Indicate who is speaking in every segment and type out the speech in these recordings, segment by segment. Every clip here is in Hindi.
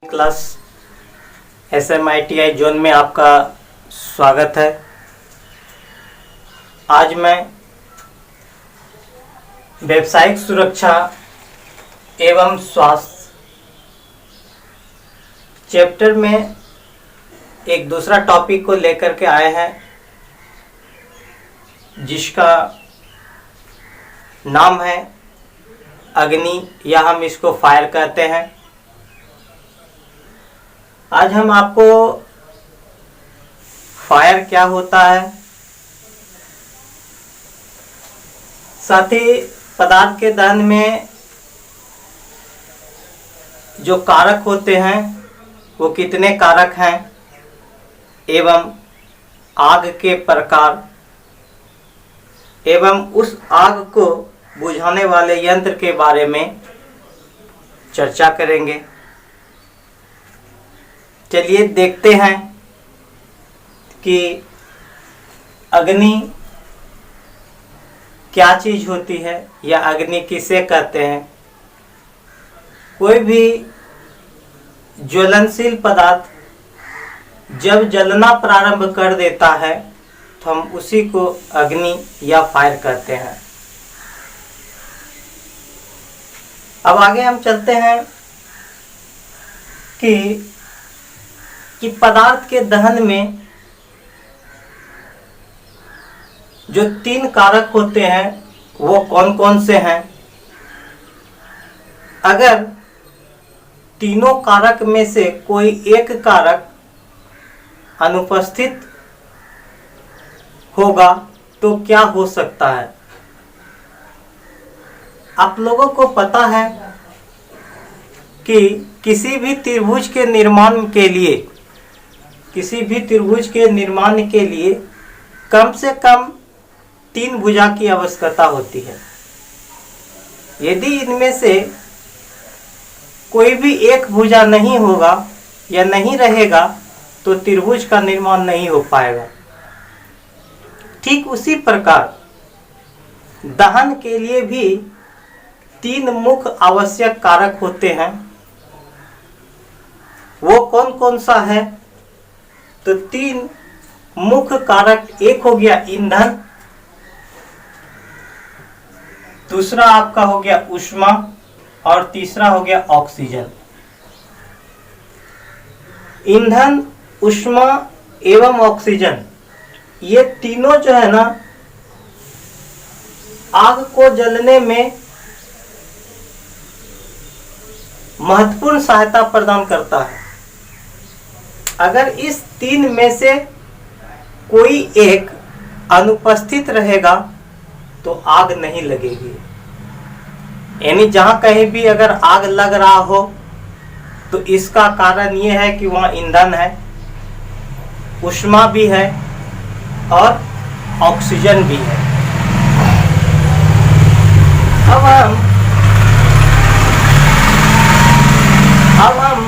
Speaker 1: क्लास SMITI जोन में आपका स्वागत है। आज मैं व्यावसायिक सुरक्षा एवं स्वास्थ्य चैप्टर में एक दूसरा टॉपिक को लेकर के आए हैं, जिसका नाम है अग्नि, या हम इसको फायर कहते हैं। आज हम आपको फायर क्या होता है, साथ ही पदार्थ के दहन में जो कारक होते हैं वो कितने कारक हैं, एवं आग के प्रकार एवं उस आग को बुझाने वाले यंत्र के बारे में चर्चा करेंगे। चलिए देखते हैं कि अग्नि क्या चीज होती है या अग्नि किसे कहते हैं। कोई भी ज्वलनशील पदार्थ जब जलना प्रारंभ कर देता है तो हम उसी को अग्नि या फायर कहते हैं। अब आगे हम चलते हैं कि पदार्थ के दहन में जो 3 कारक होते हैं वो कौन कौन से हैं। अगर तीनों कारक में से कोई एक कारक अनुपस्थित होगा तो क्या हो सकता है। आप लोगों को पता है कि किसी भी त्रिभुज के निर्माण के लिए कम से कम 3 भुजा की आवश्यकता होती है। यदि इनमें से कोई भी एक भुजा नहीं होगा या नहीं रहेगा तो त्रिभुज का निर्माण नहीं हो पाएगा। ठीक उसी प्रकार दहन के लिए भी 3 मुख्य आवश्यक कारक होते हैं। वो कौन कौन सा है, तो 3 मुख्य कारक, एक हो गया ईंधन, दूसरा आपका हो गया ऊष्मा और तीसरा हो गया ऑक्सीजन। ईंधन, ऊष्मा एवं ऑक्सीजन, ये तीनों जो है ना आग को जलने में महत्वपूर्ण सहायता प्रदान करता है। अगर इस 3 में से कोई एक अनुपस्थित रहेगा तो आग नहीं लगेगी। यानी जहां कहीं भी अगर आग लग रहा हो तो इसका कारण यह है कि वहां ईंधन है, ऊष्मा भी है और ऑक्सीजन भी है। अब हम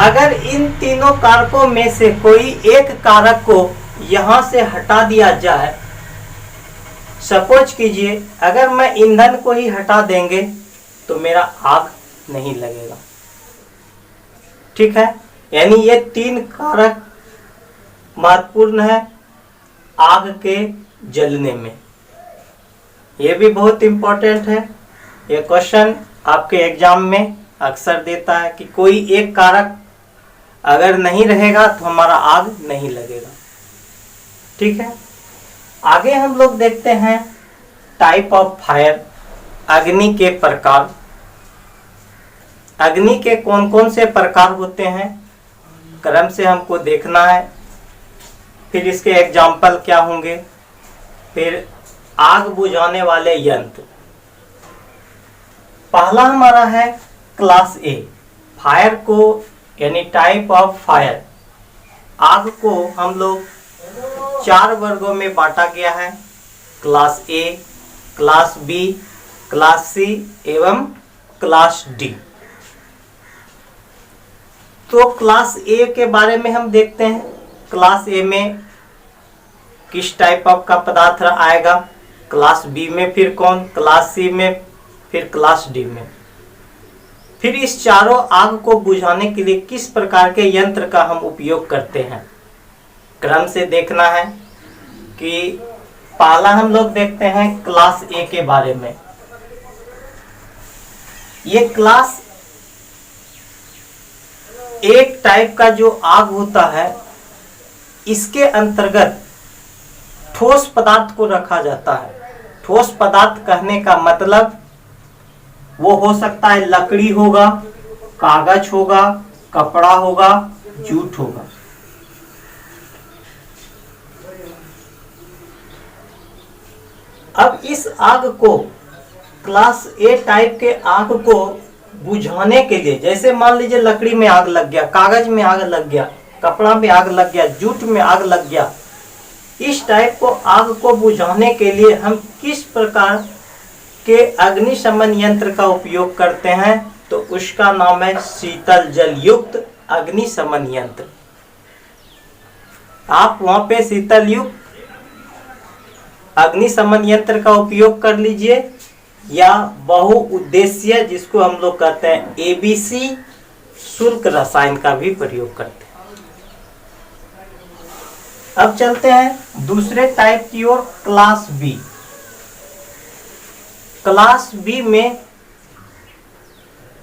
Speaker 1: अगर इन तीनों कारकों में से कोई एक कारक को यहां से हटा दिया जाए, सपोज कीजिए अगर मैं ईंधन को ही हटा देंगे तो मेरा आग नहीं लगेगा। ठीक है, यानी ये 3 कारक महत्वपूर्ण है आग के जलने में। ये भी बहुत इंपॉर्टेंट है। ये क्वेश्चन आपके एग्जाम में अक्सर देता है कि कोई एक कारक अगर नहीं रहेगा तो हमारा आग नहीं लगेगा। ठीक है, आगे हम लोग देखते हैं टाइप ऑफ फायर, अग्नि के प्रकार। अग्नि के कौन कौन से प्रकार होते हैं, क्रम से हमको देखना है। फिर इसके एग्जाम्पल क्या होंगे, फिर आग बुझाने वाले यंत्र। पहला हमारा है क्लास ए। फायर को यानी टाइप ऑफ फायर, आग को हम लोग 4 वर्गों में बांटा गया है, class A, class B, class C एवं क्लास डी। तो क्लास ए के बारे में हम देखते हैं। क्लास ए में किस टाइप ऑफ का पदार्थ आएगा, क्लास बी में फिर कौन, क्लास सी में, फिर क्लास डी में। फिर इस चारों आग को बुझाने के लिए किस प्रकार के यंत्र का हम उपयोग करते हैं, क्रम से देखना है। कि पहला हम लोग देखते हैं क्लास ए के बारे में। ये क्लास एक टाइप का जो आग होता है, इसके अंतर्गत ठोस पदार्थ को रखा जाता है। ठोस पदार्थ कहने का मतलब वो हो सकता है लकड़ी होगा, कागज होगा, कपड़ा होगा, जूट होगा। अब इस आग को, क्लास ए टाइप के आग को बुझाने के लिए, जैसे मान लीजिए लकड़ी में आग लग गया, कागज में आग लग गया, कपड़ा में आग लग गया, जूट में आग लग गया, इस टाइप को आग को बुझाने के लिए हम किस प्रकार के अग्निशमन यंत्र का उपयोग करते हैं, तो उसका नाम है शीतल जल युक्त अग्निशमन यंत्र। आप वहां पे शीतल युक्त अग्निशमन यंत्र का उपयोग कर लीजिए, या बहुउद्देश्य जिसको हम लोग कहते हैं एबीसी शुल्क रसायन का भी प्रयोग करते हैं। अब चलते हैं दूसरे टाइप की ओर, क्लास बी। क्लास बी में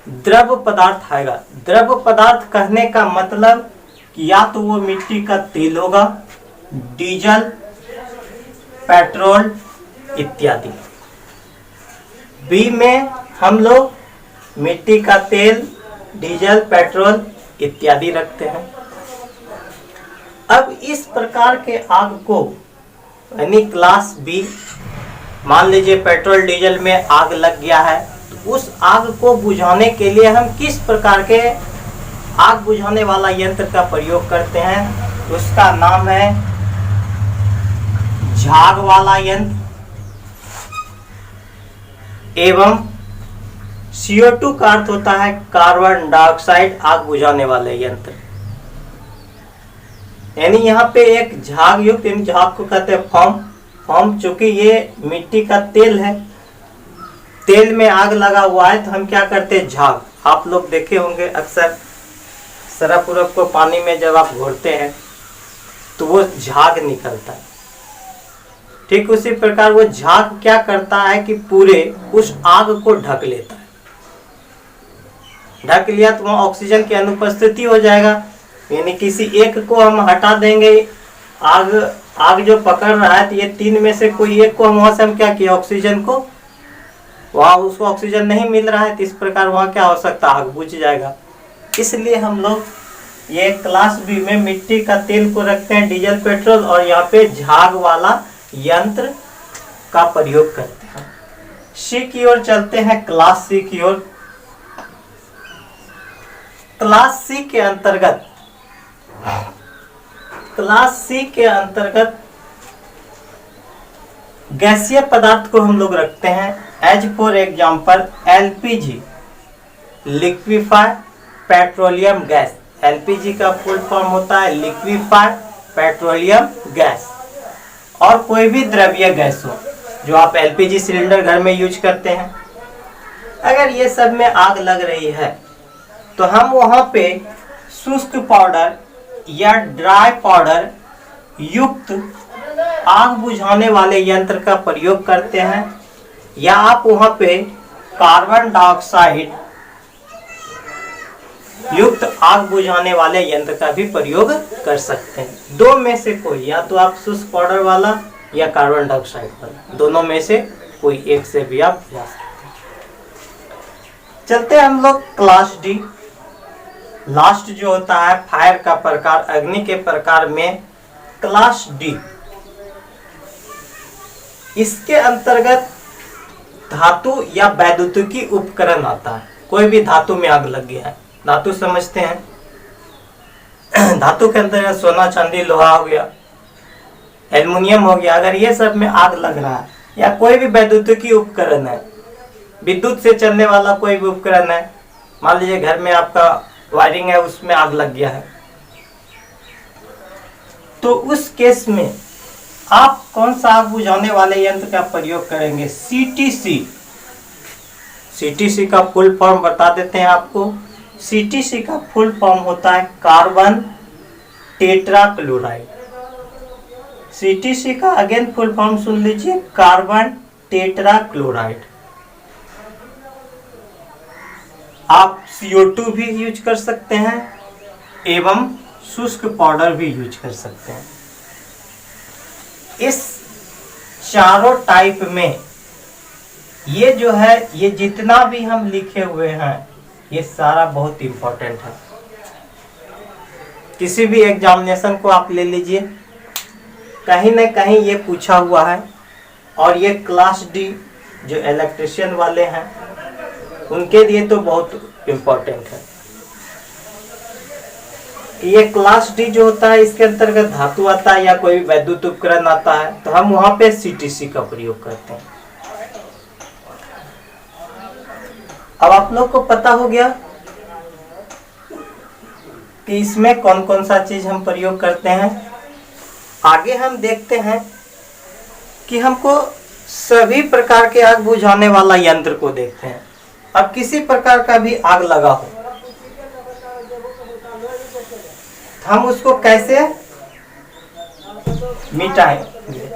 Speaker 1: द्रव पदार्थ आएगा। द्रव पदार्थ कहने का मतलब कि या तो वो मिट्टी का तेल होगा, डीजल, पेट्रोल इत्यादि। बी में हम लोग मिट्टी का तेल, डीजल, पेट्रोल इत्यादि रखते हैं। अब इस प्रकार के आग को, यानी क्लास बी, मान लीजिए पेट्रोल डीजल में आग लग गया है, तो उस आग को बुझाने के लिए हम किस प्रकार के आग बुझाने वाला यंत्र का प्रयोग करते हैं, उसका नाम है झाग वाला यंत्र एवं CO2 का अर्थ होता है कार्बन डाइऑक्साइड आग बुझाने वाले यंत्र। यानी यहाँ पे एक झाग युक्त, झाग को कहते हैं फॉर्म, चूंकि ये मिट्टी का तेल है, तेल में आग लगा हुआ है, तो हम क्या करते हैं, झाग। आप लोग देखे होंगे अक्सर सरफ उरफ को पानी में जब आप घोरते हैं तो वो झाग निकलता है। ठीक उसी प्रकार वो झाग क्या करता है कि पूरे उस आग को ढक लेता है। ढक लिया तो वहाँ ऑक्सीजन की अनुपस्थिति हो जाएगा, यानी किसी एक को हम हटा देंगे, आग जो पकड़ रहा है, तो ये तीन में से कोई एक को हम वहां से हम क्या किया, ऑक्सीजन को, वहां उसको ऑक्सीजन नहीं मिल रहा है, तो इस प्रकार वहां क्या हो सकता है, आग बुझ जाएगा। इसलिए हम लोग ये क्लास बी में मिट्टी का तेल को रखते हैं, डीजल, पेट्रोल, और यहाँ पे झाग वाला यंत्र का प्रयोग करते हैं। सी की ओर चलते हैं, क्लास सी की ओर। क्लास सी के अंतर्गत गैसीय पदार्थ को हम लोग रखते हैं। As for example LPG, liquefied petroleum gas. LPG का फुल फॉर्म होता है लिक्विफाइड पेट्रोलियम गैस। और कोई भी द्रव्य गैस हो जो आप LPG सिलेंडर घर में यूज करते हैं, अगर ये सब में आग लग रही है तो हम वहां पे शुष्क पाउडर या ड्राई पाउडर युक्त आग बुझाने वाले यंत्र का प्रयोग करते हैं, या आप वहां पे कार्बन डाइऑक्साइड युक्त आग बुझाने वाले यंत्र का भी प्रयोग कर सकते हैं। दो में से कोई, या तो आप शुष्क पाउडर वाला या कार्बन डाइऑक्साइड वाला, दोनों में से कोई एक से भी आप जा सकते हैं। चलते हैं हम लोग क्लास डी। लास्ट जो होता है फायर का प्रकार, अग्नि के प्रकार में क्लास डी। इसके अंतर्गत धातु या वैद्युतिकी उपकरण आता है। कोई भी धातु में आग लग गया है, धातु समझते हैं, धातु के अंदर सोना, चांदी, लोहा हो गया, एल्युमिनियम हो गया, अगर ये सब में आग लग रहा है, या कोई भी वैद्युतिकी उपकरण है, विद्युत से चलने वाला कोई भी उपकरण है, मान लीजिए घर में आपका वायरिंग है, उसमें आग लग गया है, तो उस केस में आप कौन सा आग बुझाने वाले यंत्र का प्रयोग करेंगे? CTC, सीटीसी का फुल फॉर्म बता देते हैं आपको। सीटीसी का फुल फॉर्म होता है कार्बन टेट्रा क्लोराइड। सीटीसी का अगेन फुल फॉर्म सुन लीजिए, कार्बन टेट्रा क्लोराइड। आप CO2 भी यूज कर सकते हैं एवं शुष्क पाउडर भी यूज कर सकते हैं। इस चारों टाइप में ये जो है, ये जितना भी हम लिखे हुए हैं ये सारा बहुत इंपॉर्टेंट है। किसी भी एग्जामिनेशन को आप ले लीजिए, कहीं न कहीं ये पूछा हुआ है। और ये क्लास डी जो इलेक्ट्रिशियन वाले हैं उनके लिए तो बहुत इम्पोर्टेंट है। ये क्लास डी जो होता है इसके अंतर्गत धातु आता है या कोई वैद्युत उपकरण आता है, तो हम वहां पे सीटीसी का प्रयोग करते हैं। अब आप लोग को पता हो गया कि इसमें कौन कौन सा चीज हम प्रयोग करते हैं। आगे हम देखते हैं कि हमको सभी प्रकार के आग बुझाने वाला यंत्र को देखते हैं। अब किसी प्रकार का भी आग लगा हो, हम उसको कैसे मिटाएंगे।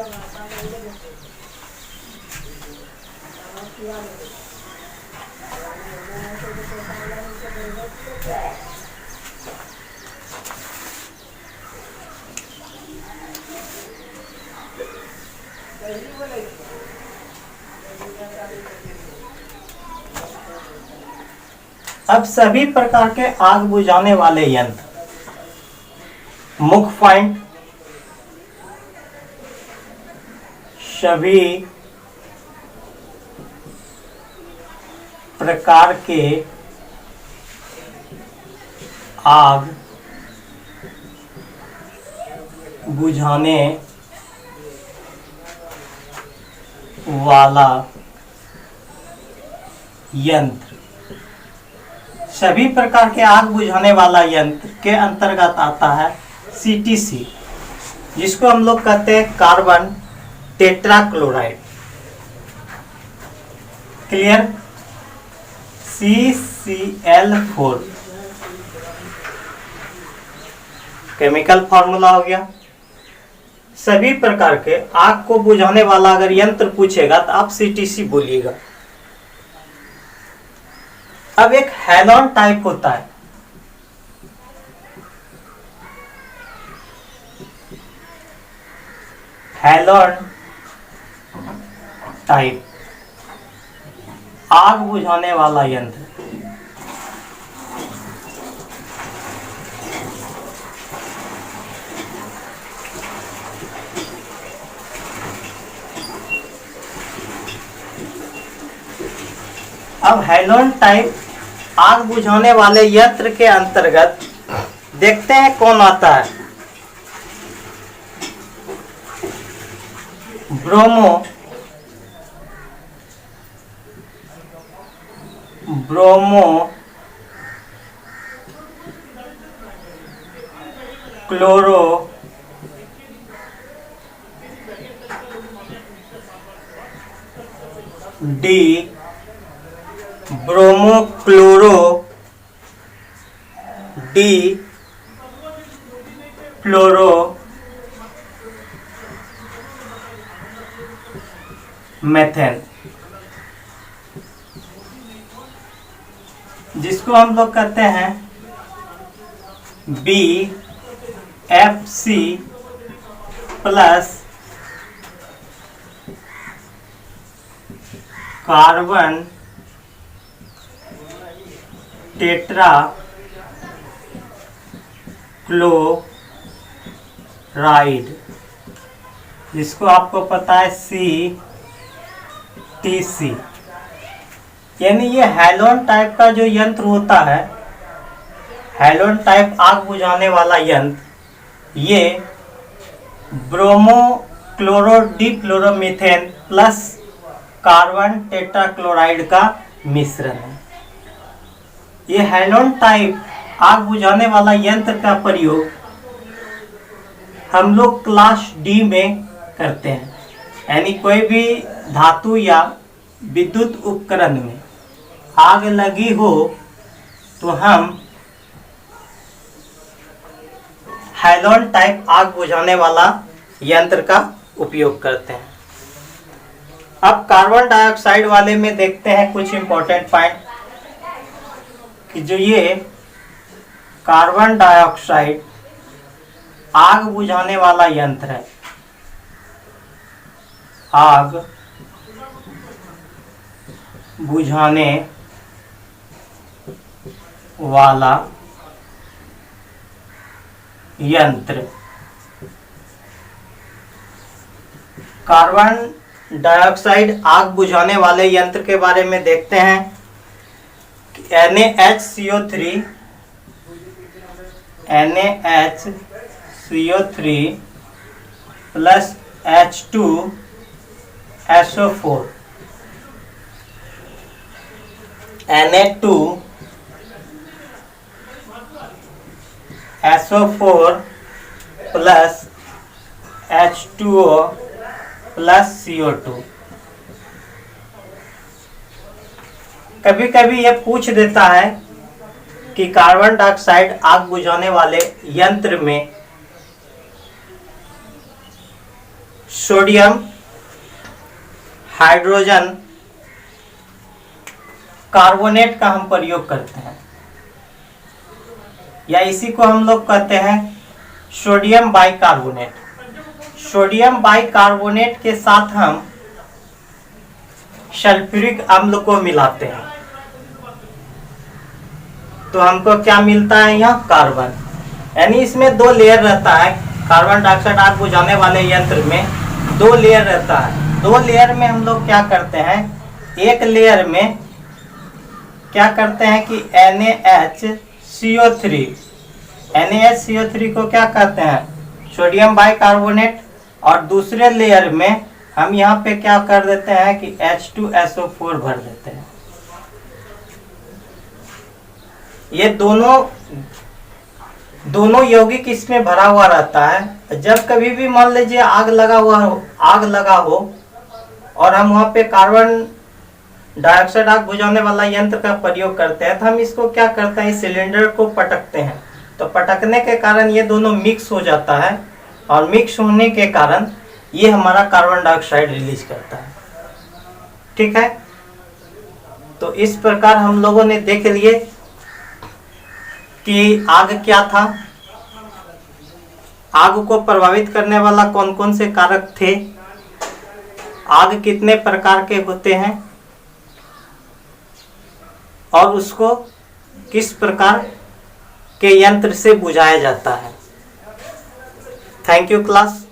Speaker 1: अब सभी प्रकार के आग बुझाने वाले यंत्र, मुख्य पॉइंट, सभी प्रकार के आग बुझाने वाला यंत्र, सभी प्रकार के आग बुझाने वाला यंत्र के अंतर्गत आता है सीटीसी, जिसको हम लोग कहते हैं carbon tetra chloride. Clear? CCl4 chemical formula हो गया। सभी प्रकार के आग को बुझाने वाला अगर यंत्र पूछेगा तो आप सीटीसी बोलिएगा। अब एक हैलोन टाइप होता है, हैलोन टाइप आग बुझाने वाला यंत्र। अब हैलोन टाइप आग बुझाने वाले यंत्र के अंतर्गत देखते हैं कौन आता है। Bromo chloro D bromochloro D फ्लोरो मेथेन, जिसको हम लोग कहते हैं BFC plus carbon tetra chloride, जिसको आपको पता है CTC। यानी ये हैलोन टाइप का जो यंत्र होता है, हैलोन टाइप आग बुझाने वाला यंत्र, ये bromochlorodifluoromethane plus carbon tetrachloride का मिश्रण है। ये हैलोन टाइप आग बुझाने वाला यंत्र का प्रयोग हम लोग क्लास डी में करते हैं, यानी कोई भी धातु या विद्युत उपकरण में आग लगी हो तो हम हैलोन टाइप आग बुझाने वाला यंत्र का उपयोग करते हैं। अब कार्बन डाइऑक्साइड वाले में देखते हैं कुछ इंपॉर्टेंट पॉइंट कि जो ये कार्बन डाइऑक्साइड आग बुझाने वाला यंत्र है, आग बुझाने वाला यंत्र, कार्बन डाइऑक्साइड आग बुझाने वाले यंत्र के बारे में देखते हैं। NaHCO3 plus H2SO4 Na2SO4 plus H2O plus CO2। कभी कभी यह पूछ देता है कि कार्बन डाइऑक्साइड आग बुझाने वाले यंत्र में सोडियम हाइड्रोजन कार्बोनेट का हम प्रयोग करते हैं, या इसी को हम लोग कहते हैं सोडियम बाइकार्बोनेट। सोडियम बाइकार्बोनेट के साथ हम सल्फ्यूरिक अम्ल को मिलाते हैं तो हमको क्या मिलता है, यहाँ कार्बन। यानी इसमें दो लेयर रहता है। कार्बन डाइऑक्साइड आग बुझाने वाले यंत्र में दो लेयर रहता है। दो लेयर में हम लोग क्या करते हैं, एक लेयर में क्या करते हैं कि NaHCO3 को क्या कहते हैं, सोडियम बाइकार्बोनेट, और दूसरे लेयर में हम यहाँ पे क्या कर देते हैं कि H2SO4 भर देते हैं। ये दोनों यौगिक इसमें भरा हुआ रहता है। जब कभी भी मान लीजिए आग लगा हो और हम वहाँ पे कार्बन डाइऑक्साइड आग बुझाने वाला यंत्र का प्रयोग करते हैं तो हम इसको क्या करते हैं, इस सिलेंडर को पटकते हैं। तो पटकने के कारण ये दोनों मिक्स हो जाता है और मिक्स होने के कारण ये हमारा कार्बन डाइऑक्साइड रिलीज करता है। ठीक है, तो इस प्रकार हम लोगों ने देख लिए कि आग क्या था, आग को प्रभावित करने वाला कौन कौन से कारक थे, आग कितने प्रकार के होते हैं और उसको किस प्रकार के यंत्र से बुझाया जाता है। Thank you class.